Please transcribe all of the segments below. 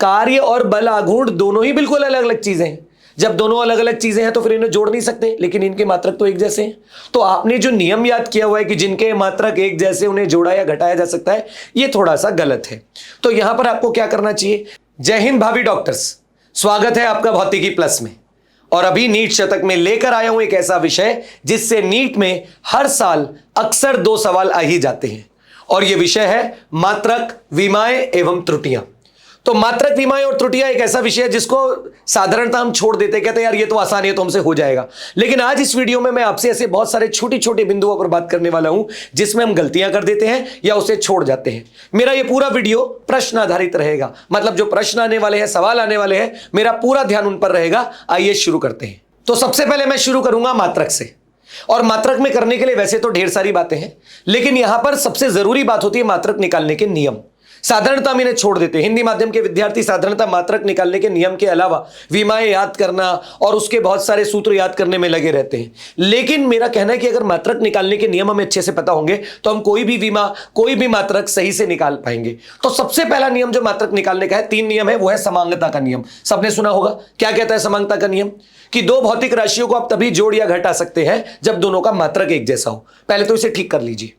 कार्य और बल आघूर्ण दोनों ही बिल्कुल अलग अलग चीजें हैं। जब दोनों अलग अलग चीजें हैं तो फिर इन्हें जोड़ नहीं सकते, लेकिन इनके मात्रक तो एक जैसे हैं। तो आपने जो नियम याद किया हुआ है कि जिनके मात्रक एक जैसे उन्हें जोड़ा या घटाया जा सकता है, ये थोड़ा सा गलत है। तो यहां पर आपको क्या करना चाहिए। जय हिंद भाभी डॉक्टर्स, स्वागत है आपका भौतिकी प्लस में। और अभी नीट शतक में लेकर आया हूं एक ऐसा विषय जिससे नीट में हर साल अक्सर 2 सवाल आ ही जाते हैं, और यह विषय है मात्रक, विमाएं एवं त्रुटियां। तो मात्रक, विमाएं और त्रुटियां एक ऐसा विषय है जिसको साधारणतः हम छोड़ देते, कहते हैं यार ये तो आसान है, तो हमसे हो जाएगा। लेकिन आज इस वीडियो में मैं आपसे ऐसे बहुत सारे छोटे छोटे बिंदुओं पर बात करने वाला हूं जिसमें हम गलतियां कर देते हैं या उसे छोड़ जाते हैं। मेरा ये पूरा वीडियो प्रश्न आधारित रहेगा, मतलब जो प्रश्न आने वाले हैं, सवाल आने वाले हैं, मेरा पूरा ध्यान उन पर रहेगा। आइए शुरू करते हैं। तो सबसे पहले मैं शुरू करूंगा मात्रक से। और मात्रक में करने के लिए वैसे तो ढेर सारी बातें हैं, लेकिन यहां पर सबसे जरूरी बात होती है मात्रक निकालने के नियम। साधारणतः हम इन्हें छोड़ देते हैं। हिंदी माध्यम के विद्यार्थी साधारणतः मात्रक निकालने के नियम के अलावा विमाएं याद करना और उसके बहुत सारे सूत्र याद करने में लगे रहते हैं। लेकिन मेरा कहना है कि अगर मात्रक निकालने के नियम हमें अच्छे से पता होंगे तो हम कोई भी विमा, कोई भी मात्रक सही से निकाल पाएंगे। तो सबसे पहला नियम जो मात्रक निकालने का है, 3 नियम है, वो है समांगता का नियम। सबने सुना होगा। क्या कहता है समांगता का नियम? कि 2 भौतिक राशियों को आप तभी जोड़ या घटा सकते हैं जब दोनों का मात्रक एक जैसा हो। पहले तो इसे ठीक कर लीजिए।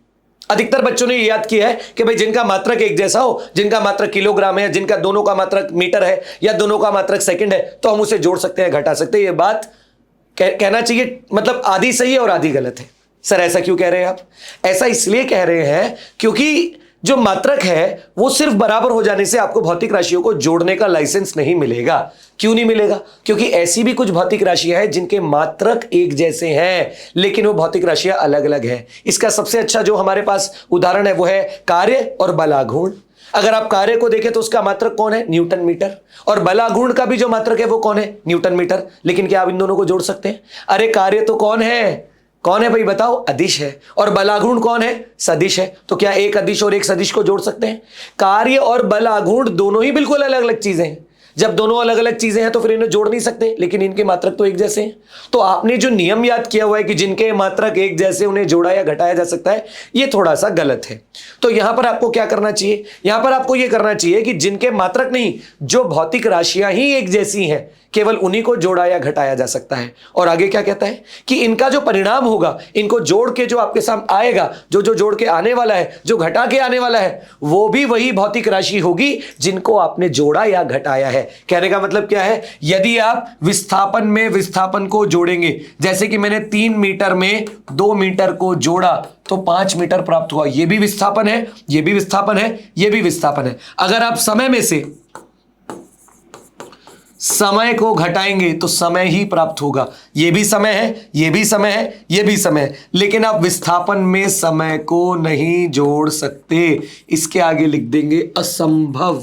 अधिकतर बच्चों ने याद किया है कि भाई जिनका मात्रक एक जैसा हो, जिनका मात्रक किलोग्राम है, जिनका दोनों का मात्रक मीटर है या दोनों का मात्रक सेकंड है, तो हम उसे जोड़ सकते हैं, घटा सकते हैं। ये बात कहना चाहिए, मतलब आधी सही है और आधी गलत है। सर ऐसा क्यों कह रहे हैं आप? ऐसा इसलिए कह रहे हैं क्योंकि जो मात्रक है वो सिर्फ बराबर हो जाने से आपको भौतिक राशियों को जोड़ने का लाइसेंस नहीं मिलेगा। क्यों नहीं मिलेगा? क्योंकि ऐसी भी कुछ भौतिक राशियां हैं जिनके मात्रक एक जैसे हैं, लेकिन वो भौतिक राशियां अलग अलग हैं। इसका सबसे अच्छा जो हमारे पास उदाहरण है वो है कार्य और बलाघूर्ण। अगर आप कार्य को देखें तो उसका मात्रक कौन है? Newton metre. और बलाघूर्ण का भी जो मात्रक है वो कौन है? Newton metre. लेकिन क्या आप इन दोनों को जोड़ सकते हैं? अरे कार्य तो कौन है? कौन है भाई बताओ? अदिश है। और बलाघूर्ण कौन है? सदिश है। तो क्या एक अदिश और एक सदिश को जोड़ सकते हैं? कार्य और बलाघूर्ण दोनों ही बिल्कुल अलग अलग चीजें हैं। जब दोनों अलग अलग चीजें हैं तो फिर इन्हें जोड़ नहीं सकते, लेकिन इनके मात्रक तो एक जैसे हैं। तो आपने जो नियम याद किया हुआ है कि जिनके मात्रक एक जैसे उन्हें जोड़ा या घटाया जा सकता है, ये थोड़ा सा गलत है। तो यहां पर आपको क्या करना चाहिए? यहां पर आपको यह करना चाहिए कि जिनके मात्रक नहीं, जो भौतिक राशियां ही एक जैसी हैं, केवल उन्हीं को जोड़ा या घटाया जा सकता है। और आगे क्या कहता है कि इनका जो परिणाम होगा, इनको जोड़ के जो आपके सामने आएगा, जो जो जोड़ के आने वाला है, जो घटा के आने वाला है, वो भी वही भौतिक राशि होगी जिनको आपने जोड़ा या घटाया है। कहने का मतलब क्या है? यदि आप विस्थापन में विस्थापन को जोड़ेंगे, जैसे कि मैंने 3 मीटर में 2 मीटर को जोड़ा तो 5 मीटर प्राप्त हुआ। यह भी विस्थापन है, यह भी विस्थापन है, यह भी विस्थापन है। अगर आप समय में से समय को घटाएंगे तो समय ही प्राप्त होगा। यह भी समय है, यह भी समय है, यह भी समय है, लेकिन आप विस्थापन में समय को नहीं जोड़ सकते। इसके आगे लिख देंगे असंभव।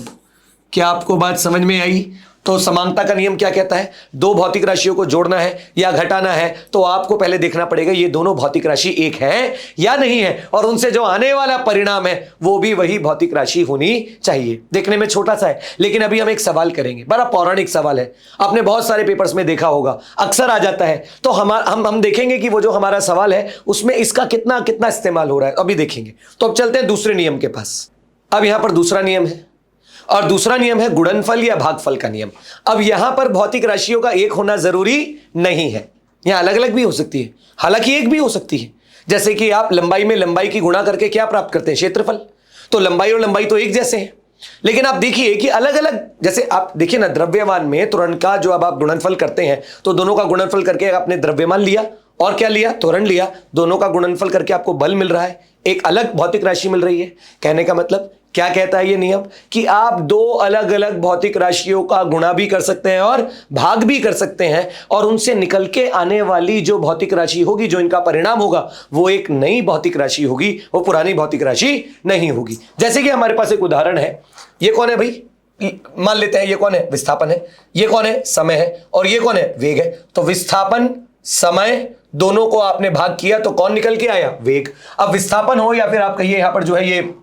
क्या आपको बात समझ में आई? तो समांगता का नियम क्या कहता है? 2 भौतिक राशियों को जोड़ना है या घटाना है तो आपको पहले देखना पड़ेगा ये दोनों भौतिक राशि एक है या नहीं है, और उनसे जो आने वाला परिणाम है वो भी वही भौतिक राशि होनी चाहिए। देखने में छोटा सा है, लेकिन अभी हम एक सवाल करेंगे, बड़ा पौराणिक सवाल है, आपने बहुत सारे पेपर्स में देखा होगा, अक्सर आ जाता है। तो हम देखेंगे कि वो जो हमारा सवाल है उसमें इसका कितना कितना इस्तेमाल हो रहा है, अभी देखेंगे। तो अब चलते हैं दूसरे नियम के पास। अब यहां पर दूसरा नियम है, और दूसरा नियम है गुणनफल या भागफल का नियम। अब यहां पर भौतिक राशियों का एक होना जरूरी नहीं है, यहां अलग अलग भी हो सकती है, हालांकि एक भी हो सकती है। जैसे कि आप लंबाई में लंबाई की गुणा करके क्या प्राप्त करते हैं? क्षेत्रफल। तो लंबाई और लंबाई तो एक जैसे हैं, लेकिन आप देखिए कि अलग अलग, जैसे आप देखिए ना द्रव्यमान में त्वरण का जो अब आप गुणनफल करते हैं तो दोनों का गुणनफल करके आपने द्रव्यमान लिया और क्या लिया? त्वरण लिया। दोनों का गुणनफल करके आपको बल मिल रहा है, एक अलग भौतिक राशि मिल रही है। कहने का मतलब क्या कहता है ये नियम? कि आप 2 अलग अलग भौतिक राशियों का गुणा भी कर सकते हैं और भाग भी कर सकते हैं, और उनसे निकल के आने वाली जो भौतिक राशि होगी, जो इनका परिणाम होगा, वो एक नई भौतिक राशि होगी, वो पुरानी भौतिक राशि नहीं होगी। जैसे कि हमारे पास एक उदाहरण है, ये कौन है भाई? मान लेते हैं ये कौन है? विस्थापन है। ये कौन है? समय है। और ये कौन है? वेग है। तो विस्थापन, समय दोनों को आपने भाग किया तो कौन निकल के आया? वेग। अब विस्थापन हो या फिर आप कहिए यहां पर जो है ये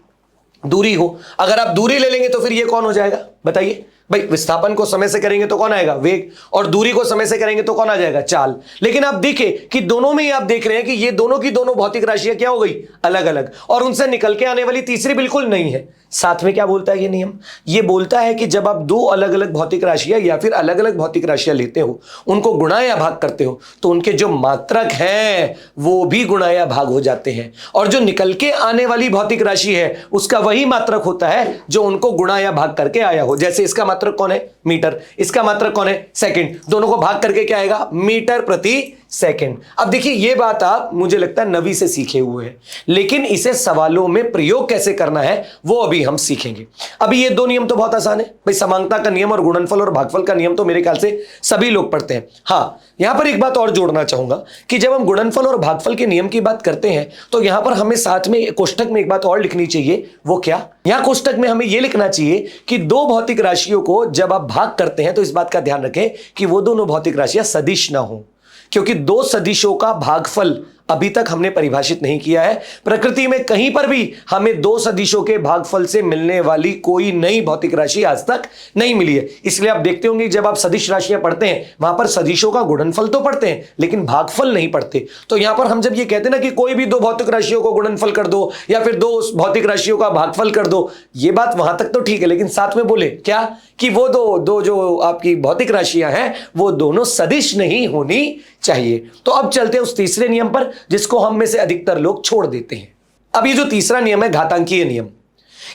दूरी हो, अगर आप दूरी ले लेंगे तो फिर ये कौन हो जाएगा? बताइए। भाई विस्थापन को समय से करेंगे तो कौन आएगा, वेग, और दूरी को समय से करेंगे तो कौन आ जाएगा, चाल। लेकिन आप देखिए कि दोनों में ही आप देख रहे हैं कि ये दोनों की दोनों भौतिक राशियां क्या हो गई, अलग अलग, और उनसे निकल के आने वाली तीसरी बिल्कुल नहीं है। साथ में क्या बोलता है ये नियम, ये बोलता है कि जब आप दो अलग अलग भौतिक राशियां या फिर अलग अलग भौतिक राशियां लेते हो, उनको गुणा या भाग करते हो, तो उनके जो मात्रक हैं वो भी गुणा या भाग हो जाते हैं, और जो निकल के आने वाली भौतिक राशि है उसका वही मात्रक होता है जो उनको गुणा या भाग करके आया हो। जैसे इसका मात्रक कौन है, मीटर, इसका मात्रक कौन है, सेकंड, दोनों को भाग करके क्या आएगा, मीटर प्रति सेकंड। अब देखिए ये बात आप मुझे लगता है नवी से सीखे हुए हैं, लेकिन इसे सवालों में प्रयोग कैसे करना है वो अभी हम सीखेंगे। अभी ये दो नियम तो बहुत आसान है भाई, समांगता का नियम और गुणनफल और भागफल का नियम तो मेरे ख्याल से सभी लोग पढ़ते हैं। हाँ, यहां पर एक बात और जोड़ना चाहूंगा कि जब हम गुणनफल और भागफल के नियम की बात करते हैं तो यहां पर हमें साथ में कोष्ठक में एक बात और लिखनी चाहिए। वो क्या, यहां कोष्ठक में हमें यह लिखना चाहिए कि दो भौतिक राशियों को जब आप भाग करते हैं तो इस बात का ध्यान रखें कि वो दोनों भौतिक राशियां सदिश ना हो, क्योंकि दो सदिशों का भागफल अभी तक हमने परिभाषित नहीं किया है। प्रकृति में कहीं पर भी हमें दो सदिशों के भागफल से मिलने वाली कोई नई भौतिक राशि आज तक नहीं मिली है। इसलिए आप देखते होंगे जब आप सदिश राशियां पढ़ते हैं वहां पर सदिशों का गुणनफल तो पढ़ते हैं लेकिन भागफल नहीं पढ़ते। तो यहां पर हम जब ये कहते हैं ना कि कोई भी दो भौतिक राशियों को गुणनफल कर दो या फिर दो भौतिक राशियों का भागफल कर दो, ये बात वहां तक तो ठीक है, लेकिन साथ में बोले क्या कि वो दो जो आपकी भौतिक राशियां हैं वो दोनों सदिश नहीं होनी चाहिए। तो अब चलते हैं उस तीसरे नियम पर जिसको हम में से अधिकतर लोग छोड़ देते हैं। अब ये जो तीसरा नियम है घातांकीय नियम,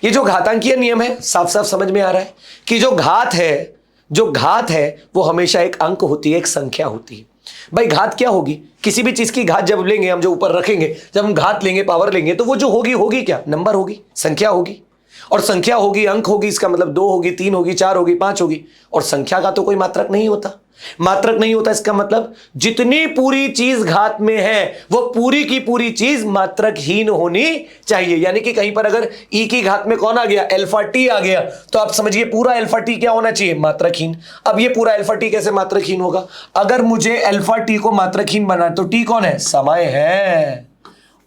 ये जो घातांकीय नियम है साफ साफ समझ में आ रहा है कि जो घात है वो हमेशा एक अंक होती है, एक संख्या होती है। भाई घात क्या होगी, किसी भी चीज की घात जब लेंगे हम, जो ऊपर रखेंगे, जब हम घात लेंगे, पावर लेंगे, तो वो जो होगी क्या, नंबर होगी, संख्या होगी, और संख्या होगी अंक होगी। इसका मतलब 2 होगी, 3 होगी, 4 होगी, 5 होगी। और संख्या का तो कोई मात्रक नहीं होता, मात्रक नहीं होता। इसका मतलब जितनी पूरी चीज घात में है वो पूरी की पूरी चीज मात्रकहीन होनी चाहिए। यानी कि कहीं पर अगर ई की घात में कौन आ गया, अल्फा टी आ गया, तो आप समझिए पूरा अल्फा टी क्या होना चाहिए, मात्रकहीन। अब ये पूरा अल्फा टी कैसे मात्रकहीन होगा, अगर मुझे अल्फा टी को मात्रकहीन बनाना, तो टी कौन है, समय है,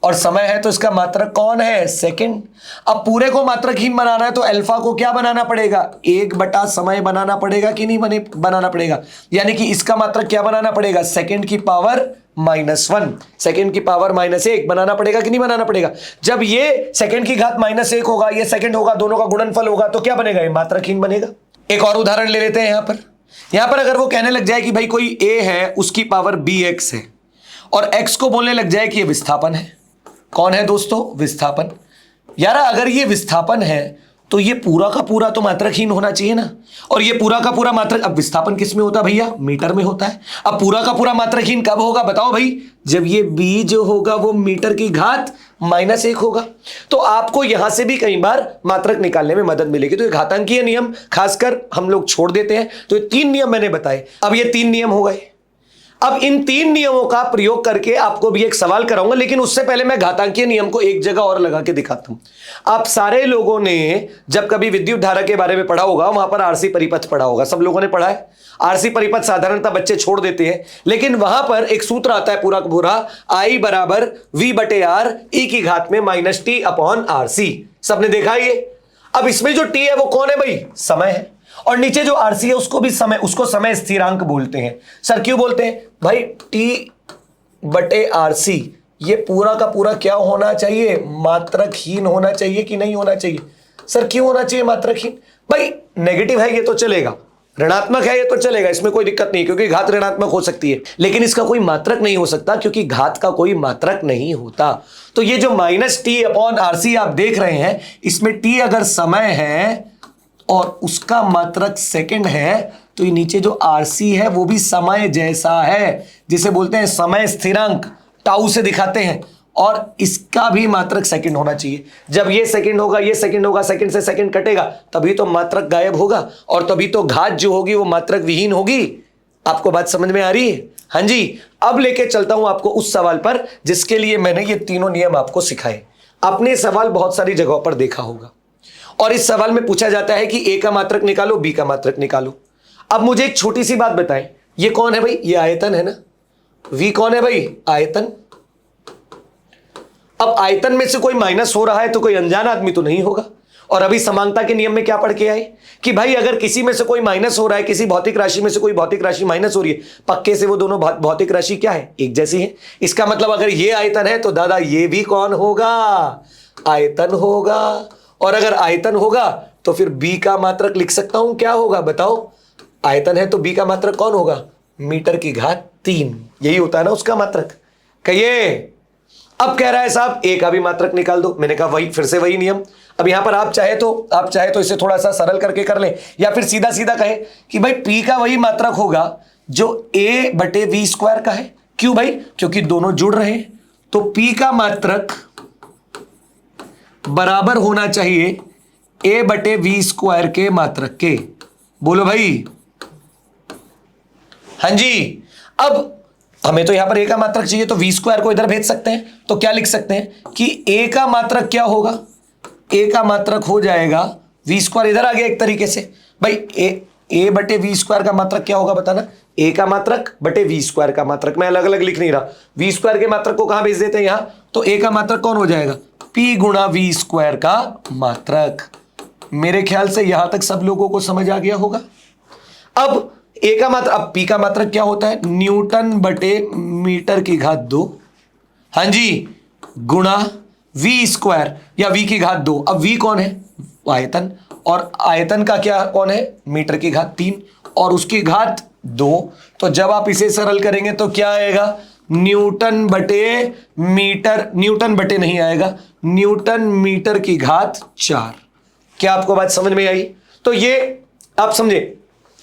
और समय है तो इसका मात्रक कौन है, सेकंड। अब पूरे को मात्रकहीन बनाना है तो अल्फा को क्या बनाना पड़ेगा, 1 समय बनाना पड़ेगा कि नहीं बनाना पड़ेगा। यानी कि इसका मात्रक क्या बनाना पड़ेगा, सेकंड की पावर -1, सेकंड की पावर -1 बनाना पड़ेगा कि नहीं बनाना पड़ेगा। जब ये सेकंड की घात -1 होगा, ये सेकंड होगा, दोनों का गुणनफल होगा, तो क्या बनेगा, ये मात्रकहीन बनेगा। एक और उदाहरण ले लेते हैं। यहां पर अगर वो कहने लग जाए कि भाई कोई a है उसकी पावर bx है, और x को बोलने लग जाए कि ये विस्थापन है। कौन है दोस्तों, विस्थापन। यार अगर ये विस्थापन है तो ये पूरा का पूरा तो मात्रकहीन होना चाहिए ना, और ये पूरा का पूरा मात्रक, अब विस्थापन किस में होता है भैया, मीटर में होता है। अब पूरा का पूरा मात्रकहीन कब होगा बताओ भाई, जब ये b जो होगा वो मीटर की घात -1 होगा। तो आपको यहां से भी कई बार मात्रक निकालने में मदद मिलेगी। तो ये घातांकीय नियम खासकर हम लोग छोड़ देते हैं। तो ये 3 नियम मैंने बताए, अब ये 3 नियम हो गए। अब इन 3 नियमों का प्रयोग करके आपको भी एक सवाल कराऊंगा, लेकिन उससे पहले मैं घातांकीय नियम को एक जगह और लगा के दिखाता हूं। आप सारे लोगों ने जब कभी विद्युत धारा के बारे में पढ़ा होगा, वहां पर आरसी परिपथ पढ़ा होगा, सब लोगों ने पढ़ा है। आरसी परिपथ साधारणतः बच्चे छोड़ देते हैं, लेकिन वहां पर एक सूत्र आता है पूरा का पूरा, I = V/R e की घात में -T/RC। सबने देखा ये। अब इसमें जो T है वो कौन है भाई, समय है, और नीचे जो आरसी है उसको भी समय, उसको समय स्थिरांक बोलते हैं। सर क्यों बोलते हैं भाई, T/RC ये पूरा का पूरा क्या होना चाहिए, मात्रकहीन होना चाहिए कि नहीं होना चाहिए। सर क्यों होना चाहिए मात्रकहीन, भाई नेगेटिव है ये तो चलेगा, ऋणात्मक है ये तो चलेगा, इसमें कोई दिक्कत नहीं, क्योंकि घात ऋणात्मक हो सकती है, लेकिन इसका कोई मात्रक नहीं हो सकता क्योंकि घात का कोई मात्रक नहीं होता। तो ये जो -T/RC आप देख रहे हैं, इसमें T अगर समय है और उसका मात्रक सेकंड है, तो ये नीचे जो आरसी है वो भी समय जैसा है, जिसे बोलते हैं समय स्थिरांक, टाउ से दिखाते हैं, और इसका भी मात्रक सेकंड होना चाहिए। जब ये सेकंड होगा, ये सेकंड होगा, सेकंड से सेकंड कटेगा, तभी तो मात्रक गायब होगा, और तभी तो घात जो होगी वो मात्रक विहीन होगी। आपको बात समझ में आ रही है, हाँ जी। अब लेके चलता हूं आपको उस सवाल पर जिसके लिए मैंने ये तीनों नियम आपको सिखाए। आपने सवाल बहुत सारी जगहों पर देखा होगा, और इस सवाल में पूछा जाता है कि a का मात्रक निकालो, b का मात्रक निकालो। अब मुझे एक छोटी सी बात बताएं, ये कौन है भाई, ये आयतन है ना, v कौन है भाई, आयतन। अब आयतन में से कोई माइनस हो रहा है तो कोई अनजान आदमी तो नहीं होगा, और अभी समांगता के नियम में क्या पढ़ के आए कि भाई अगर किसी में से कोई माइनस हो रहा है, किसी भौतिक राशि में से कोई भौतिक राशि माइनस हो रही है, पक्के से वो दोनों भौतिक राशि क्या है, एक जैसी है। इसका मतलब अगर ये आयतन है तो दादा ये भी कौन होगा, आयतन होगा। और अगर आयतन होगा तो फिर बी का मात्रक लिख सकता हूं, क्या होगा बताओ, आयतन है तो बी का मात्रक कौन होगा, मीटर की घात 3। यही होता है ना उसका मात्रक। कहिए। अब कह रहा है साहब ए का भी मात्रक निकाल दो। मैंने कहा वही, फिर से वही नियम। अब यहां पर आप चाहे तो इसे थोड़ा सा सरल करके कर लें, या फिर सीधा सीधा कहें कि भाई पी का वही मात्रक होगा जो a बटे वी स्क्वायर का है। क्यों भाई, क्योंकि दोनों जुड़ रहे हैं, तो पी का मात्रक बराबर होना चाहिए a बटे वी स्क्वायर के मात्रक के। बोलो भाई। हाँ जी। अब हमें तो यहां पर a का मात्रक चाहिए, तो वी स्क्वायर को इधर भेज सकते हैं। तो क्या लिख सकते हैं कि a का मात्रक क्या होगा, a का मात्रक हो जाएगा वी स्क्वायर, इधर आ गया एक तरीके से भाई। a बटे वी स्क्वायर का मात्रक क्या होगा बताना, a का मात्रक बटे वी स्क्वायर का मात्रक। मैं अलग अलग लिख नहीं रहा, वी स्क्वायर के मात्रक को कहां भेज देते हैं, यहां। तो a का मात्रक कौन हो जाएगा, p गुणा वी स्क्वायर का मात्रक। मेरे ख्याल से यहां तक सब लोगों को समझ आ गया होगा। अब ए का मात्रक, अब पी का मात्रक क्या होता है, न्यूटन बटे मीटर की घात 2, हाँ जी, गुणा वी स्क्वायर या वी की घात 2। अब वी कौन है, आयतन, और आयतन का क्या कौन है, मीटर की घात 3 और उसकी घात 2। तो जब आप इसे सरल करेंगे तो क्या आएगा, न्यूटन बटे मीटर, न्यूटन बटे नहीं आएगा, न्यूटन मीटर की घात 4। क्या आपको बात समझ में आई। तो ये आप समझे,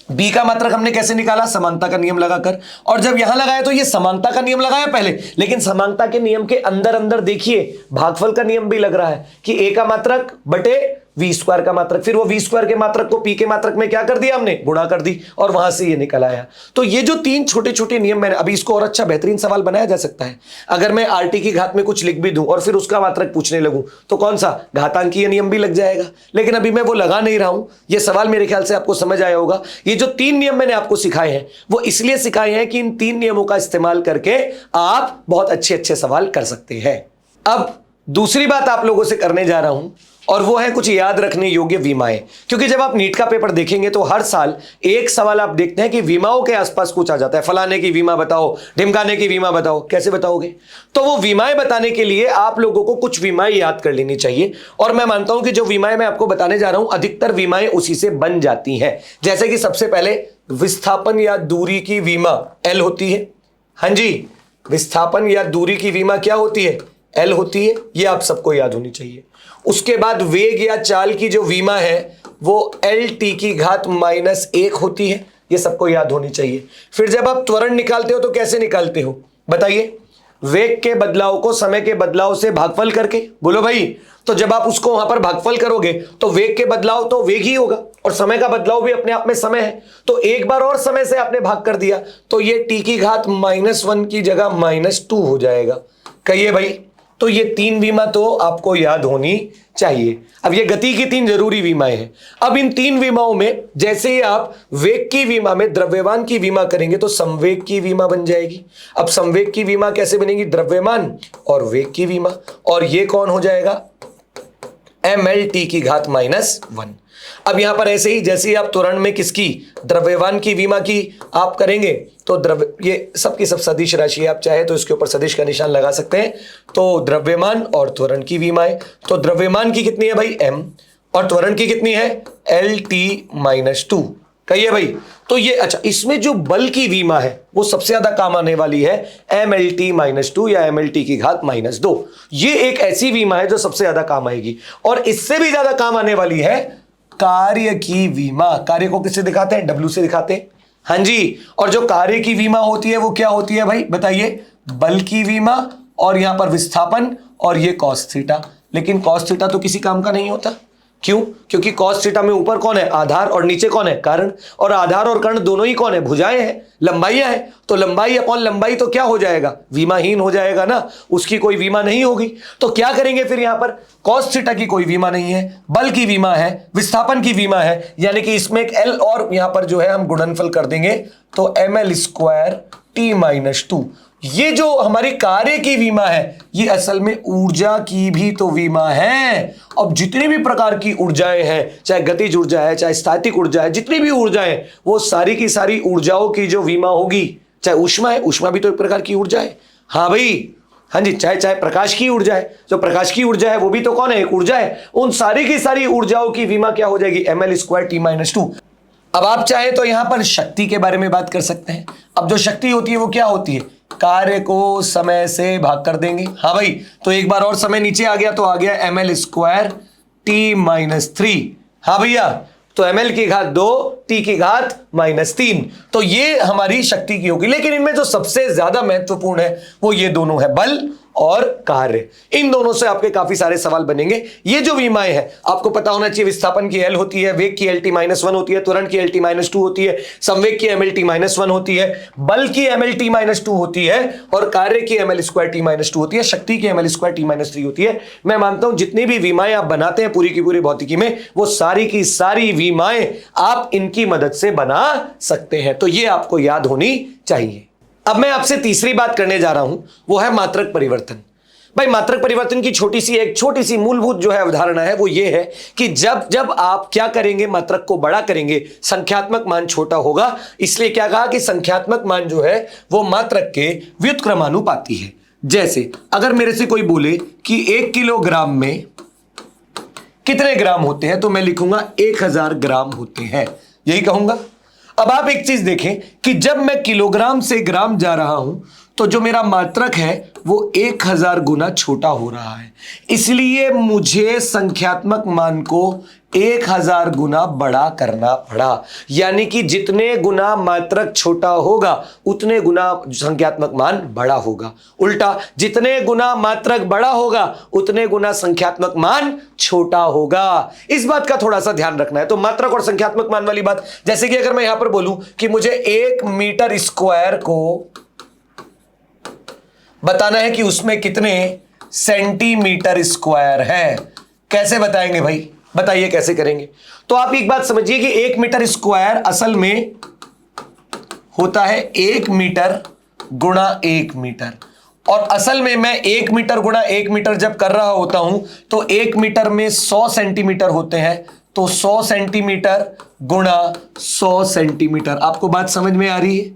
बी का मात्रक हमने कैसे निकाला, समानता का नियम लगाकर। और जब यहां लगाया तो ये समानता का नियम लगाया पहले, लेकिन समानता के नियम के अंदर अंदर देखिए भागफल का नियम भी लग रहा है कि ए का मात्रक बटे वी स्क्वायर का मात्रक, फिर वो वी स्क्वायर के मात्रक को पी के मात्रक में क्या कर दिया हमने, गुणा कर दी, और वहां से ये निकल आया। तो ये जो 3 छोटे छोटे नियम, मैंने अभी इसको और अच्छा बेहतरीन सवाल बनाया जा सकता है। अगर मैं आरटी की घात में कुछ लिख भी दूं और फिर उसका मात्रक पूछने लगूं तो कौन सा, घातांकीय नियम भी लग जाएगा। लेकिन अभी मैं वो लगा नहीं रहा हूं। ये सवाल मेरे ख्याल से आपको समझ आया होगा। ये जो 3 नियम मैंने आपको सिखाए हैं वो इसलिए सिखाए हैं कि इन 3 नियमों का इस्तेमाल करके आप बहुत अच्छे अच्छे सवाल कर सकते हैं। अब दूसरी बात आप लोगों से करने जा रहा हूं, और वो है कुछ याद रखने योग्य विमाएं। क्योंकि जब आप नीट का पेपर देखेंगे तो हर साल एक सवाल आप देखते हैं कि विमाओं के आसपास कुछ आ जाता है, फलाने की विमा बताओ, ढिमकाने की विमा बताओ। कैसे बताओगे, तो वो विमाएं बताने के लिए आप लोगों को कुछ विमाएं याद कर लेनी चाहिए। और मैं मानता हूं कि जो विमाएं मैं आपको बताने जा रहा हूं अधिकतर विमाएं उसी से बन जाती हैं। जैसे कि सबसे पहले विस्थापन या दूरी की विमा एल होती है। हाँ जी, विस्थापन या दूरी की विमा क्या होती है, एल होती है। ये आप सबको याद होनी चाहिए। उसके बाद वेग या चाल की जो विमा है वो एल टी की घात -1 होती है। ये सबको याद होनी चाहिए। फिर जब आप त्वरण निकालते हो तो कैसे निकालते हो बताइए, वेग के बदलाव को समय के बदलाव से भागफल करके। बोलो भाई। तो जब आप उसको वहां पर भागफल करोगे तो वेग के बदलाव तो वेग ही होगा और समय का बदलाव भी अपने आप में समय है। तो एक बार और समय से आपने भाग कर दिया तो ये टी की घात -1 की जगह -2 हो जाएगा। कहिए भाई। तो ये 3 विमा तो आपको याद होनी चाहिए। अब ये गति की 3 जरूरी विमाएं हैं। अब इन 3 विमाओं में जैसे ही आप वेग की विमा में द्रव्यमान की विमा करेंगे तो संवेग की विमा बन जाएगी। अब संवेग की विमा कैसे बनेगी, द्रव्यमान और वेग की विमा, और ये कौन हो जाएगा, mlt की घात -1। अब यहां पर ऐसे ही जैसे ही आप त्वरण में किसकी, द्रव्यमान की विमा की आप करेंगे तो ये सबकी सब सदिश राशि, आप चाहे तो इसके ऊपर सदिश का निशान लगा सकते हैं। तो द्रव्यमान और त्वरण की विमाएं, तो द्रव्यमान की कितनी है भाई m, और त्वरण की कितनी है LT-2। कहिए भाई। तो ये अच्छा, इसमें जो बल की विमा है वो सबसे ज्यादा काम आने वाली है MLT-2 या MLT की घात -2। ये एक ऐसी विमा है जो सबसे ज्यादा काम आएगी। और इससे भी ज्यादा काम आने वाली है कार्य की विमा। कार्य को किससे दिखाते हैं, W से दिखाते हैं। हाँ जी। और जो कार्य की विमा होती है वो क्या होती है भाई बताइए, बल की विमा, और यहां पर विस्थापन, और ये कॉस थीटा। लेकिन कॉस थीटा तो किसी काम का नहीं होता। क्यों, क्योंकि कॉस थीटा में ऊपर कौन है, आधार, और नीचे कौन है, कर्ण। और आधार और कर्ण दोनों ही कौन है, भुजाएं हैं, लंबाइयां हैं। तो लंबाई अपॉन लंबाई तो क्या हो जाएगा, विमाहीन हो जाएगा ना, उसकी कोई विमा नहीं होगी। तो क्या करेंगे फिर, यहां पर कॉस थीटा की कोई विमा नहीं है, बल की विमा है, विस्थापन की विमा है, यानी कि इसमें एक एल और यहां पर जो है हम गुणनफल कर देंगे तो ml² T-2। ये जो हमारी कार्य की विमा है ये असल में ऊर्जा की भी तो विमा है। अब जितनी भी प्रकार की ऊर्जाएं हैं, चाहे गतिज ऊर्जा है, चाहे स्टैटिक ऊर्जा है, जितनी भी ऊर्जाएं, वो सारी की सारी ऊर्जाओं की जो विमा होगी, चाहे ऊष्मा है, ऊष्मा भी तो एक प्रकार की ऊर्जा है। हाँ भाई, हाँ जी, चाहे प्रकाश की ऊर्जा है, जो प्रकाश की ऊर्जा है वो भी तो कौन है, एक ऊर्जा है। उन सारी की सारी ऊर्जाओं की विमा क्या हो जाएगी, ml² t-2। अब आप चाहे तो यहां पर शक्ति के बारे में बात कर सकते हैं। अब जो शक्ति होती है वो क्या होती है, कार्य को समय से भाग कर देंगे। हाँ भाई, तो एक बार और समय नीचे आ गया तो आ गया ml² t-3। हाँ भैया, तो ml की घात 2 t की घात -3। तो ये हमारी शक्ति की होगी। लेकिन इनमें जो सबसे ज्यादा महत्वपूर्ण है वो ये दोनों है, बल और कार्य। इन दोनों से आपके काफी सारे सवाल बनेंगे। ये जो विमाएं हैं आपको पता होना चाहिए, विस्थापन की L होती है, वेग की LT-1 होती है, त्वरण की LT-2 होती है, संवेग की mLT-1 होती है, बल की mLT-2 होती है और कार्य की ml² t-2 होती है, शक्ति की ml² t-3 होती है। मैं मानता हूं जितनी भी विमाएं आप बनाते हैं पूरी की पूरी भौतिकी में, वो सारी की सारी विमाएं आप इनकी मदद से बना सकते हैं। तो ये आपको याद होनी चाहिए। अब मैं आपसे तीसरी बात करने जा रहा हूं, वो है मात्रक परिवर्तन। भाई, मात्रक परिवर्तन की एक छोटी सी मूलभूत जो है अवधारणा है वो ये है कि जब जब आप क्या करेंगे, मात्रक को बड़ा करेंगे, संख्यात्मक मान छोटा होगा। इसलिए क्या कहा कि संख्यात्मक मान जो है वो मात्रक के व्युत्क्रमानुपाती है। जैसे अगर मेरे से कोई बोले कि 1 किलोग्राम में कितने ग्राम होते हैं, तो मैं लिखूंगा 1000 ग्राम होते हैं, यही कहूंगा। अब आप एक चीज देखें कि जब मैं किलोग्राम से ग्राम जा रहा हूं तो जो मेरा मात्रक है वो 1000 गुना छोटा हो रहा है। इसलिए मुझे संख्यात्मक मान को 1000 गुना बड़ा करना पड़ा। यानी कि जितने गुना मात्रक छोटा होगा उतने गुना संख्यात्मक मान बड़ा होगा। उल्टा, जितने गुना मात्रक बड़ा होगा उतने गुना संख्यात्मक मान छोटा होगा। इस बात का थोड़ा सा ध्यान रखना है। तो मात्रक और संख्यात्मक मान वाली बात, जैसे कि अगर मैं यहां पर बोलूं कि मुझे 1 मीटर स्क्वायर को बताना है कि उसमें कितने सेंटीमीटर स्क्वायर है, कैसे बताएंगे भाई, बताइए कैसे करेंगे। तो आप एक बात समझिए कि 1 मीटर स्क्वायर असल में होता है 1 मीटर गुणा 1 मीटर। और असल में मैं 1 मीटर गुणा 1 मीटर जब कर रहा होता हूं तो 1 मीटर में 100 सेंटीमीटर होते हैं। तो 100 सेंटीमीटर गुणा 100 सेंटीमीटर। आपको बात समझ में आ रही है?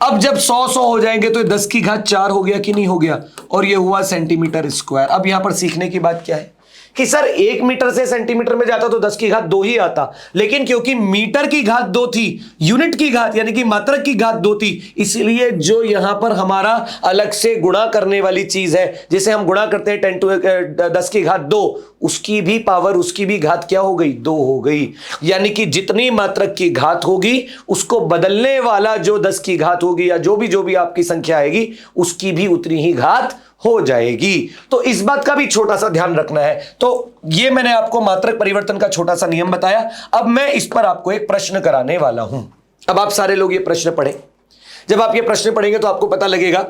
अब जब 100 हो जाएंगे तो 10 की घात 4 हो गया कि नहीं हो गया, और ये हुआ सेंटीमीटर स्क्वायर। अब यहां पर सीखने की बात क्या है कि सर 1 मीटर से सेंटीमीटर में जाता तो 10 की घात 2 ही आता, लेकिन क्योंकि मीटर की घात 2 थी, यूनिट की घात यानी कि मात्रक की घात 2 थी, इसलिए जो यहां पर हमारा अलग से गुणा करने वाली चीज है, जिसे हम गुणा करते हैं 10 की घात 2, उसकी भी पावर, उसकी भी घात क्या हो गई, 2 हो गई। यानी कि जितनी मात्रक की घात होगी उसको बदलने वाला जो 10 की घात होगी या जो भी आपकी संख्या आएगी उसकी भी उतनी ही घात हो जाएगी। तो इस बात का भी छोटा सा ध्यान रखना है। तो ये मैंने आपको मात्रक परिवर्तन का छोटा सा नियम बताया। अब मैं इस पर आपको एक प्रश्न कराने वाला हूं। अब आप सारे लोग ये प्रश्न पढ़ें। जब आप ये प्रश्न पढ़ेंगे तो आपको पता लगेगा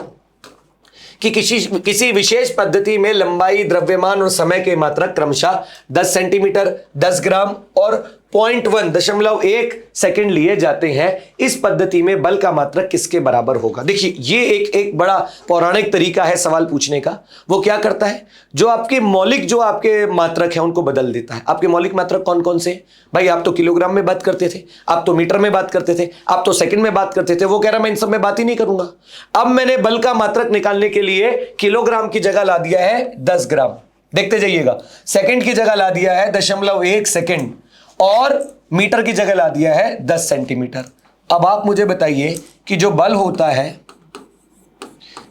कि किसी विशेष पद्धति में लंबाई, द्रव्यमान और समय के मात्रक क्रमशः 10 सेंटीमीटर, 10 ग्राम और 0.1 सेकंड लिए जाते हैं। इस पद्धति में बल का मात्रक किसके बराबर होगा? देखिए, ये एक बड़ा पौराणिक तरीका है सवाल पूछने का। वो क्या करता है, जो आपके मौलिक जो आपके मात्रक हैं उनको बदल देता है। आपके मौलिक मात्रक कौन कौन से? भाई, आप तो किलोग्राम में बात करते थे, आप तो मीटर में बात करते थे, आप तो सेकंड में बात करते थे। वो कह रहा मैं इन सब में बात ही नहीं करूंगा। अब मैंने बल का मात्रक निकालने के लिए किलोग्राम की जगह ला दिया है 10 ग्राम। देखते जाइएगा, सेकंड की जगह ला दिया है 0.1 सेकंड और मीटर की जगह ला दिया है 10 सेंटीमीटर। अब आप मुझे बताइए कि जो बल होता है,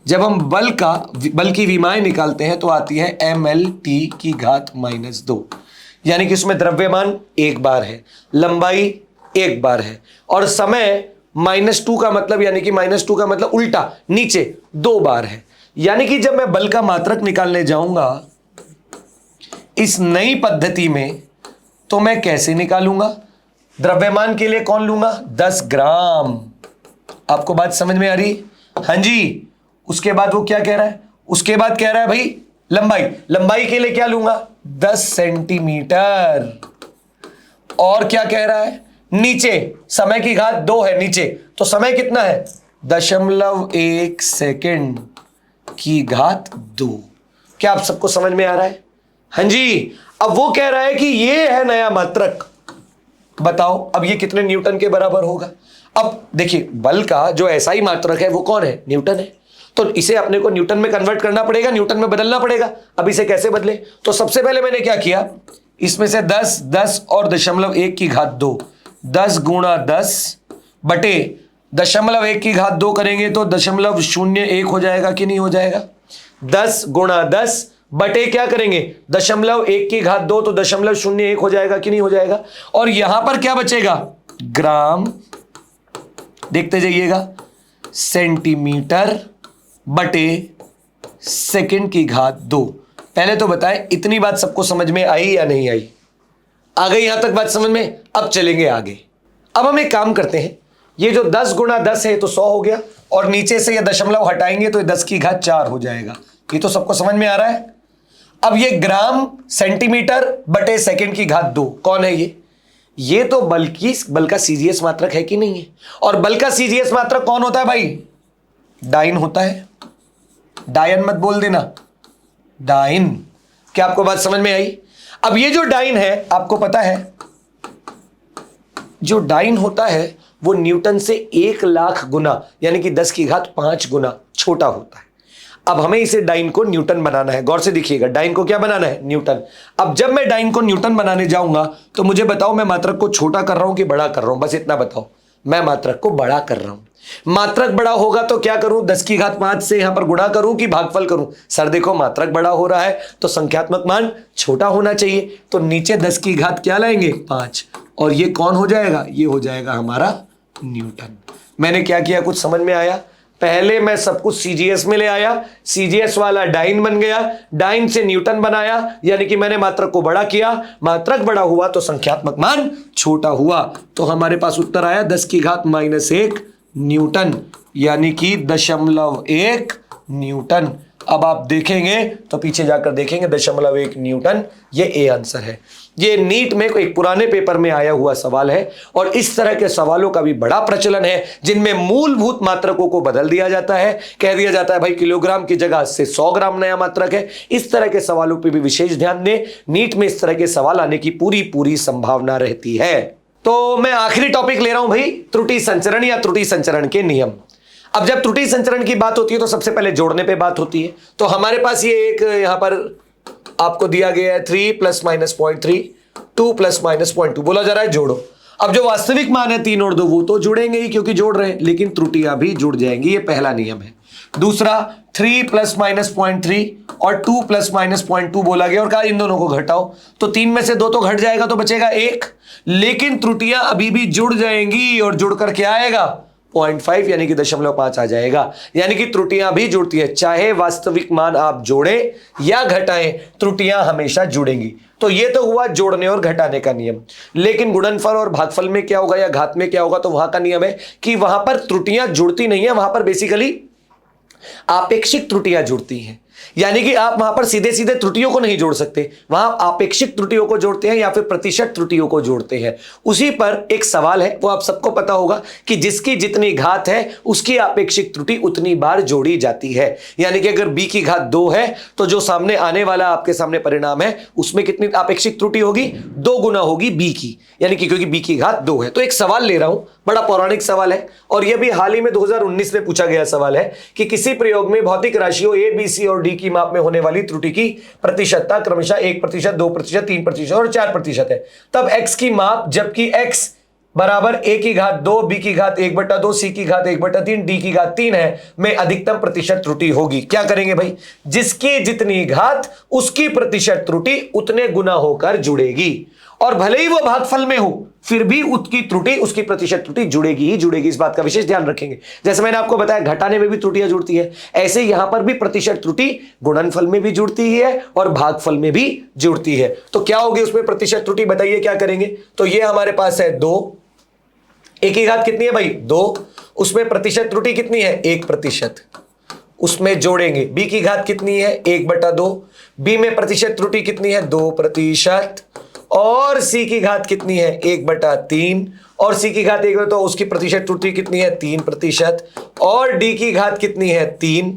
जब हम बल की विमाएं निकालते हैं तो आती है mLT की घात -2। यानी कि उसमें द्रव्यमान 1 बार है, लंबाई 1 बार है और समय -2 का मतलब, यानी कि -2 का मतलब उल्टा नीचे 2 बार है। यानी कि जब मैं बल का मात्रक निकालने जाऊंगा इस नई पद्धति में तो मैं कैसे निकालूंगा? द्रव्यमान के लिए कौन लूंगा? 10 ग्राम। आपको बात समझ में आ रही? हां जी। उसके बाद वो क्या कह रहा है? उसके बाद कह रहा है भाई लंबाई के लिए क्या लूंगा? 10 सेंटीमीटर। और क्या कह रहा है? नीचे समय की घात 2 है नीचे, तो समय कितना है? 0.1 सेकेंड की घात 2। क्या आप सबको समझ में आ रहा है? हाँ जी। अब वो कह रहा है कि ये है नया मात्रक, बताओ अब ये कितने न्यूटन के बराबर होगा। अब देखिए बल का जो ऐसा ही मात्रक है वो कौन है? न्यूटन है। तो इसे अपने को न्यूटन में कन्वर्ट करना पड़ेगा, न्यूटन में बदलना पड़ेगा। अब इसे कैसे बदले? तो सबसे पहले मैंने क्या किया, इसमें से 10 10 और 0.1 की घात 2, 10 गुणा 10 बटे 0.1 की घात 2 करेंगे तो 0.01 हो जाएगा कि नहीं हो जाएगा? 10 गुणा 10 बटे क्या करेंगे? 0.1 की घात 2 तो 0.01 हो जाएगा कि नहीं हो जाएगा? और यहां पर क्या बचेगा? ग्राम, देखते जाइएगा, सेंटीमीटर बटे सेकंड की घात 2। पहले तो बताएं इतनी बात सबको समझ में आई या नहीं आई? आ गई यहां तक बात समझ में? अब चलेंगे आगे। अब हम एक काम करते हैं, ये जो 10 गुणा 10 है तो 100 हो गया, और नीचे से ये दशमलव हटाएंगे तो 10 की घात 4 हो जाएगा। ये तो सबको समझ में आ रहा है। अब ये ग्राम सेंटीमीटर बटे सेकंड की घात 2 कौन है? ये तो बल का सीजीएस मात्रक है कि नहीं है? और बल का सीजीएस मात्रक कौन होता है भाई? डाइन होता है। डायन मत बोल देना, डाइन। क्या आपको बात समझ में आई? अब ये जो डाइन है, आपको पता है जो डाइन होता है वो न्यूटन से 1,00,000 गुना यानी कि 10 की घात 5 गुना छोटा होता है। अब हमें इसे डाइन को न्यूटन बनाना है। गौर से देखिएगा, डाइन को क्या बनाना है? न्यूटन। अब जब मैं डाइन को न्यूटन बनाने जाऊंगा तो मुझे बताओ मैं मात्रक को छोटा कर रहा हूं कि बड़ा कर रहा हूं? बस इतना बताओ। मैं मात्रक को बड़ा कर रहा हूं। मात्रक बड़ा होगा तो क्या करूं? 10 की घात 5 से यहां पर गुणा करूं कि भागफल करूं? सर देखो मात्रक बड़ा हो रहा है तो संख्यात्मक मान छोटा होना चाहिए, तो नीचे 10 की घात क्या लाएंगे? 5। और ये कौन हो जाएगा? ये हो जाएगा हमारा न्यूटन। मैंने क्या किया, कुछ समझ में आया? पहले मैं सब कुछ सीजीएस में ले आया, सीजीएस वाला डाइन बन गया, डाइन से न्यूटन बनाया, यानी कि मैंने मात्रक को बड़ा किया। मात्रक बड़ा हुआ तो संख्यात्मक मान छोटा हुआ, तो हमारे पास उत्तर आया 10 की घात -1 न्यूटन, यानी कि 0.1 न्यूटन। अब आप देखेंगे तो पीछे जाकर देखेंगे 0.1 न्यूटन, ये ए आंसर है। ये नीट में एक पुराने पेपर में आया हुआ सवाल है, और इस तरह के सवालों का भी बड़ा प्रचलन है जिनमें मूलभूत मात्रकों को बदल दिया जाता है। कह दिया जाता है भाई किलोग्राम की जगह से 100 ग्राम नया मात्रक है। इस तरह के सवालों पर भी विशेष ध्यान दें, नीट में इस तरह के सवाल आने की पूरी संभावना रहती है। तो मैं आखिरी टॉपिक ले रहा हूं भाई, त्रुटि संचरण या त्रुटि संचरण के नियम। अब जब त्रुटि संचरण की बात होती है तो सबसे पहले जोड़ने पे बात होती है। तो हमारे पास ये एक यहां पर आपको दिया गया है 3 + -0.3, 2 + -0.2, बोला जा रहा है जोड़ो। अब जो वास्तविक मान है 3 और 2 वो तो जुड़ेंगे ही क्योंकि जोड़ रहे हैं, लेकिन त्रुटियां भी जुड़ जाएंगी, ये पहला नियम है। दूसरा 3 + -0.3 और 2 + -0.2 बोला गया और कहा इन दोनों को घटाओ, तो 3 में से 2 तो घट जाएगा तो बचेगा 1, लेकिन त्रुटियां अभी भी जुड़ जाएंगी और जुड़कर क्या आएगा? 0.5 यानी कि 0.5 आ जाएगा। यानी कि त्रुटियां भी जुड़ती है, चाहे वास्तविक मान आप जोड़ें या घटाएं, त्रुटियां हमेशा जुड़ेंगी। तो ये तो हुआ जोड़ने और घटाने का नियम। लेकिन गुणनफल और भागफल में क्या होगा या घात में क्या होगा? तो वहां का नियम है कि वहां पर त्रुटियां जुड़ती नहीं है, वहां पर बेसिकली आपेक्षिक त्रुटियां जुड़ती हैं। यानी कि आप वहां पर सीधे सीधे त्रुटियों को नहीं जोड़ सकते, वहां आपेक्षिक त्रुटियों को जोड़ते हैं या फिर प्रतिशत त्रुटियों को जोड़ते हैं। उसी पर एक सवाल है, वो आप सबको पता होगा कि जिसकी जितनी घात है उसकी आपेक्षिक त्रुटि उतनी बार जोड़ी जाती है। यानी कि अगर b की घात 2 है तो जो सामने आने वाला आपके सामने परिणाम है उसमें कितनी आपेक्षिक त्रुटि होगी? 2 गुना होगी b की, यानी कि क्योंकि b की घात 2 है। तो एक सवाल ले रहा हूं, बड़ा पौराणिक सवाल है, और यह भी हाल ही में 2019 में पूछा गया सवाल है कि किसी प्रयोग में भौतिक राशियों a, b, c और d की माप में होने वाली त्रुटि की प्रतिशतता क्रमशः 1%, 2%, 3% और 4% है। तब x की माप जबकि x बराबर a की घात 2, b की घात 1/2, c की घात 1/3, d की घात 3 है में अधिकतम प्रतिशत त्रुटि होगी। क्या करेंगे भाई? जिसकी जितनी घात उसकी प्रतिशत त्रुटि उतने गुना होकर जुड़ेगी, और भले ही वो भागफल में हो फिर भी उसकी त्रुटि, उसकी प्रतिशत त्रुटि जुड़ेगी ही जुड़ेगी। इस बात का विशेष ध्यान रखेंगे। जैसे मैंने आपको बताया घटाने में भी त्रुटियां जुड़ती है, ऐसे यहां पर भी प्रतिशत त्रुटि गुणनफल में भी जुड़ती ही है और भागफल में भी जुड़ती है। तो क्या होगी उसमें प्रतिशत त्रुटि? बताइए क्या करेंगे? तो ये हमारे पास है 2, a की घात कितनी है भाई? 2, उसमें प्रतिशत त्रुटि कितनी है? 1%, उसमें जोड़ेंगे b की घात कितनी है? 1/2, b में प्रतिशत त्रुटि कितनी है? 2%, और c की घात कितनी है? 1/3, और सी की घात 1 है तो उसकी प्रतिशत त्रुटि कितनी है 3%, और डी की घात कितनी है 3,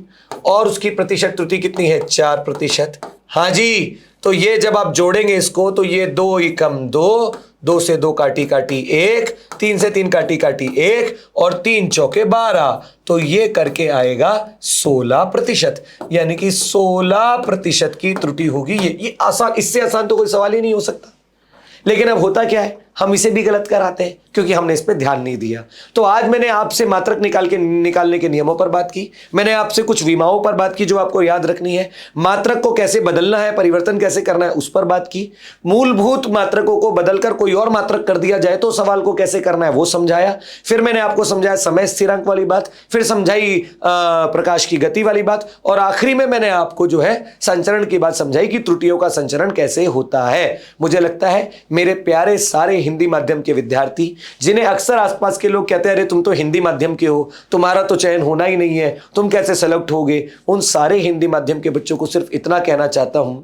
और उसकी प्रतिशत त्रुटि कितनी है 4%। हाँ जी, तो ये जब आप जोड़ेंगे इसको तो ये 2 एकम 2, 2 से 2 काटी काटी 1, 3 से 3 काटी काटी 1, और 3 चौके 12, तो ये करके आएगा 16%, यानी कि 16% की त्रुटि होगी। ये आसान, इससे आसान तो कोई सवाल ही नहीं हो सकता। लेकिन अब होता क्या है, हम इसे भी गलत कराते हैं क्योंकि हमने इस पे ध्यान नहीं दिया। तो आज मैंने आपसे मात्रक निकालने के नियमों पर बात की, मैंने आपसे कुछ विमाओं पर बात की जो आपको याद रखनी है, मात्रक को कैसे बदलना है, परिवर्तन कैसे करना है उस पर बात की, मूलभूत मात्रकों को बदलकर कोई और मात्रक कर दिया जाए तो सवाल को कैसे करना है वो समझाया। फिर मैंने आपको समझाया समय स्थिरांक वाली बात, फिर समझाई प्रकाश की गति वाली बात, और आखिरी में मैंने आपको जो है संचरण की बात समझाई कि त्रुटियों का संचरण कैसे होता है। मुझे लगता है मेरे प्यारे सारे हिंदी माध्यम के विद्यार्थी, जिन्हें अक्सर आसपास के लोग कहते हैं अरे तुम तो हिंदी माध्यम के हो, तुम्हारा तो चयन होना ही नहीं है, तुम कैसे सेलेक्ट होगे, उन सारे हिंदी माध्यम के बच्चों को सिर्फ इतना कहना चाहता हूं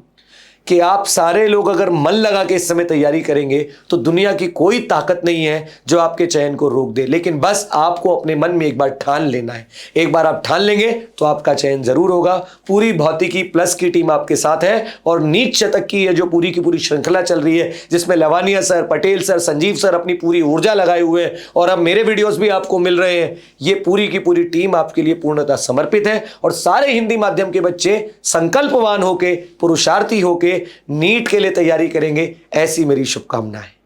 कि आप सारे लोग अगर मन लगा के इस समय तैयारी करेंगे तो दुनिया की कोई ताकत नहीं है जो आपके चयन को रोक दे। लेकिन बस आपको अपने मन में एक बार ठान लेना है, एक बार आप ठान लेंगे तो आपका चयन जरूर होगा। पूरी भौतिकी प्लस की टीम आपके साथ है, और नीट शतक की ये जो पूरी की पूरी श्रृंखला चल रही है जिसमें Lavania sir, Patel sir, Sanjeev sir अपनी पूरी ऊर्जा लगाए हुए हैं, और अब मेरे वीडियोस भी आपको मिल रहे हैं, ये पूरी की पूरी टीम आपके लिए पूर्णतः समर्पित है। और सारे हिंदी माध्यम के बच्चे संकल्पवान होके, पुरुषार्थी होके नीट के लिए तैयारी करेंगे, ऐसी मेरी शुभकामनाएं।